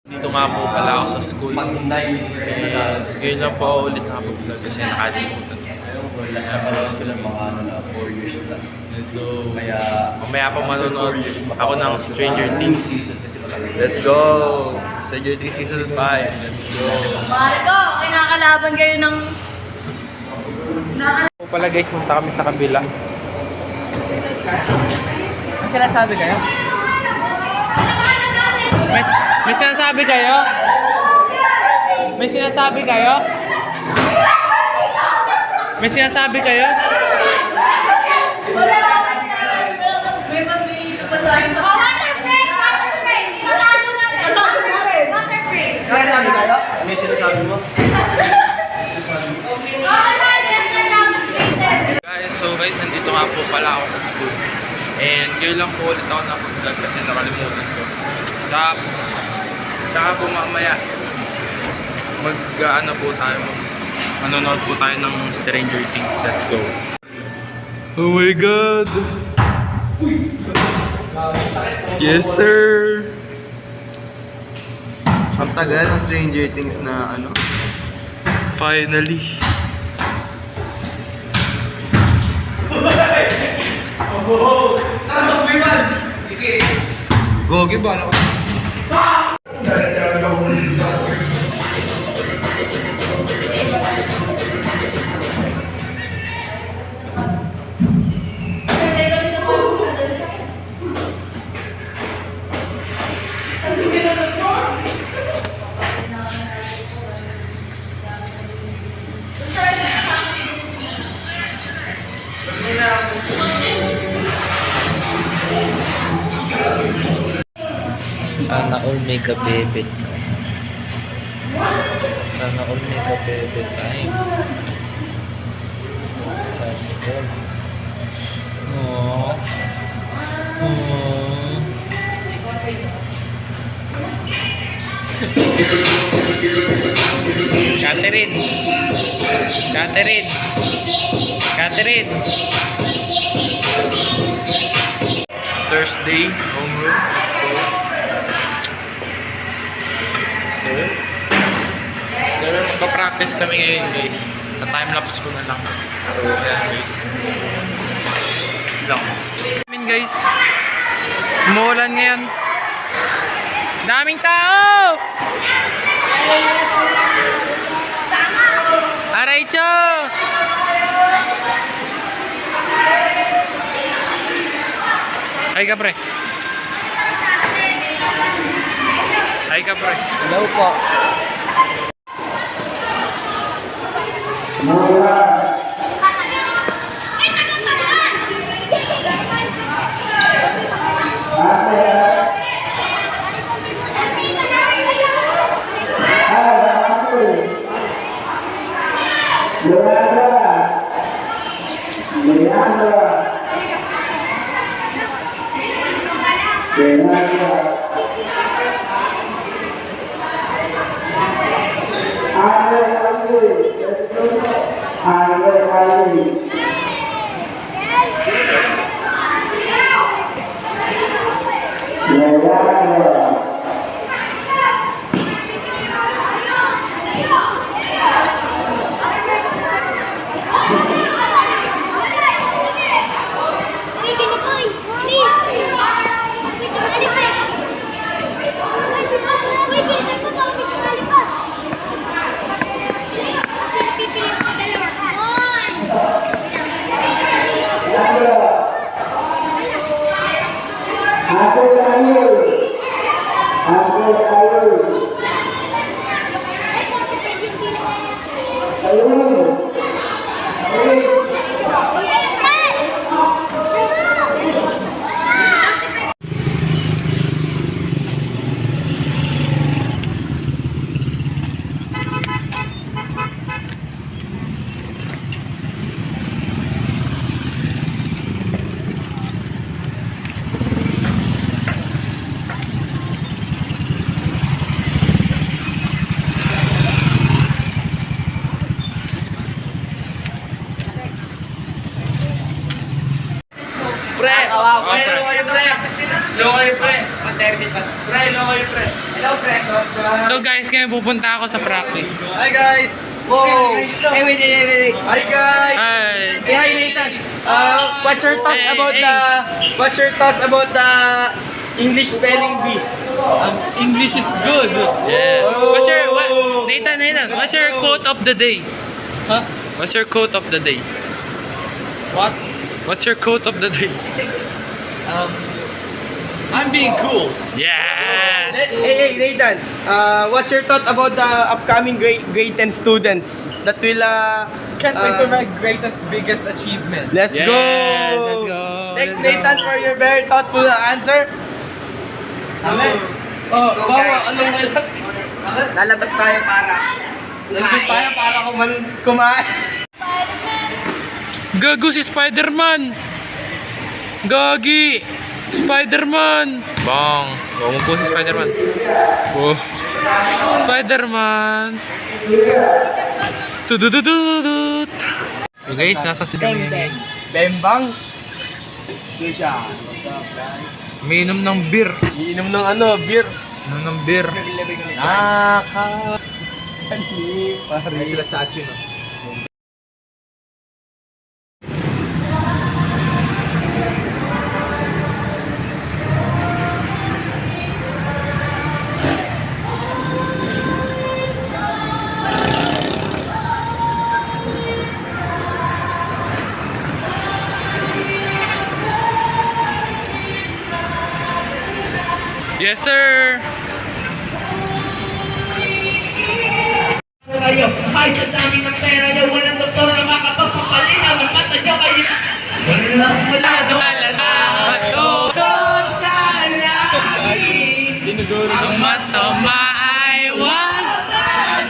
Dito nga po pala ako sa school. And ngayon lang po ako ulit nakapag-vlog kasi nakalimutan. Close ko lang mga 4 years na. Let's go. Mamaya pa manonood ako ng Stranger Things. Let's go! Stranger Things Season 5. Let's go! Marco, kinakalaban kayo ng... So pala guys, punta kami sa kabila. May sinasabi kayo? May sinasabi kayo? May sinasabi kayo? May sinasabi kayo? May mag-iisip pa tayo sa... Water break! Water break! Sarado natin! Water break! Sinasabi kayo? May sinasabi mo? Guys, so guys, nandito nga po pala ako sa school. And ngayon lang po ulit ako nakapag-vlog kasi nakalimutan ko. Tsaka po mamaya mag-ano po tayo, manonood po tayo ng Stranger Things. Let's go. Oh my God! Yes sir! Ang tagal ng Stranger Things na ano? Finally! Gogi, bala ko. Sana all may kabebe. Sana all may kabebe time. Sana all. Aww. Aww. Catherine! Catherine! Catherine! Thursday, homeroom. Let's go. Sir, magpa-practice kami ngayon guys. Na-timelapse ko na lang. So, ayan guys. Lang. Amin guys. Umuulan ngayon. Daming tao! Araycho! Ay ka pre. Ay ka pre. Hello po. So guys, ngayon pupunta ako sa practice. Hi guys! Whoa! Hey, wait. Hi guys! Hi! Say hi, Nathan. What's your thoughts Hey, about hey. What's your thoughts about the English spelling bee? English is good. Yeah. Oh. Nathan, what's your quote of the day? Huh? What's your quote of the day? What? What's your quote of the day? I'm being cool. Yes! Hey, Nathan. What's your thought about the upcoming grade 10 students that will Can't wait for my greatest, biggest achievement. Let's Yes, go. let's go. Next, Let's Nathan, go. for your very thoughtful answer. Anong Lalabas tayo para Lalabas tayo para kumain. Gago si Spider-Man! Gagi! Spider-Man! Bang! Huwag mo po si Spider-Man. Oh. Spider-Man! Tududududut! So guys, nasa sila ngayon. Bembang. Umiinom ng beer. Iinom ng beer. Umiinom ng beer. Pare. Sila sa atyo, no? Yes, sir! Kayo, kahit sa dami ng pera nyo, walang doktor na makapagpapalinaw ng mata nyo kayo. Walang masyado Bato! sa langit. Ang mata maaywas!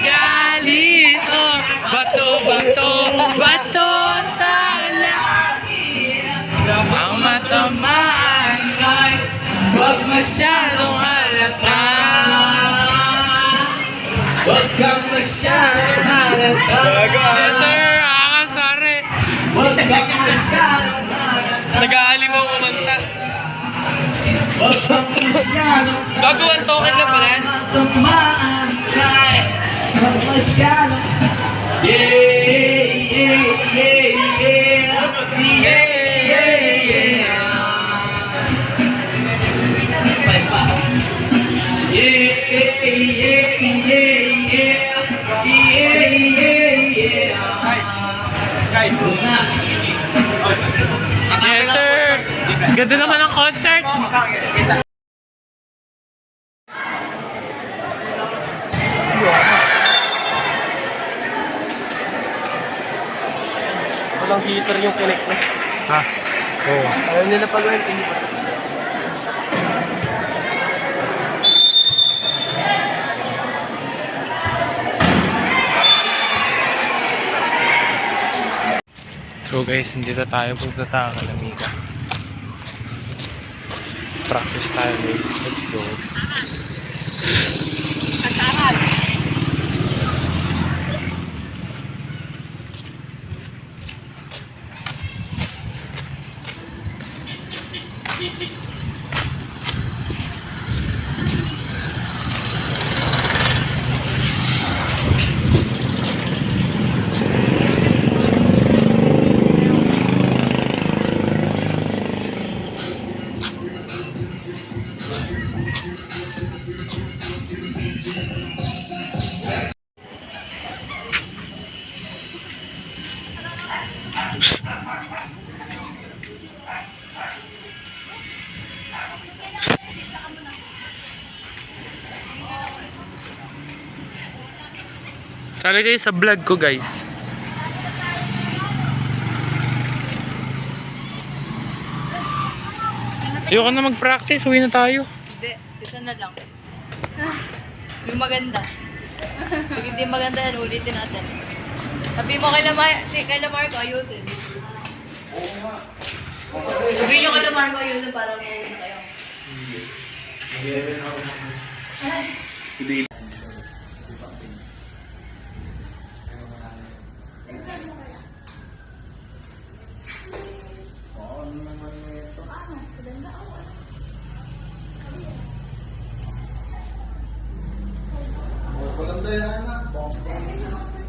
Galit! Oh! Bato, bato, bato sa langit! Ang mata maaywas! Huwag masyadong halata! Huwag kang masyadong halata. Yes, sir! Sorry! Huwag kang masyadong halata. Nag-aali mo kumanta. Huwag kang masyadong Gagawin token na pala yan. tumaan kahit huwag masyadong. Guys, Yes, sir! Ganda naman ang concert! walang heater yung connect na. Ha? Oo. Ayaw nila pag hindi pa. So guys, hindi na tayo pupunta ng Amiga. Practice tayo guys. Let's go. Sali kayo sa vlog ko guys. Ayoko na mag-practice, uwi na tayo. Hindi, isa na lang. Yung maganda. Pag hindi maganda yan, ulitin natin. Sabi mo kay Lamarco, ayusin. Sabihin nyo kay Lamarco, ayusin para uuwi na kayo. Maganda yan, anak.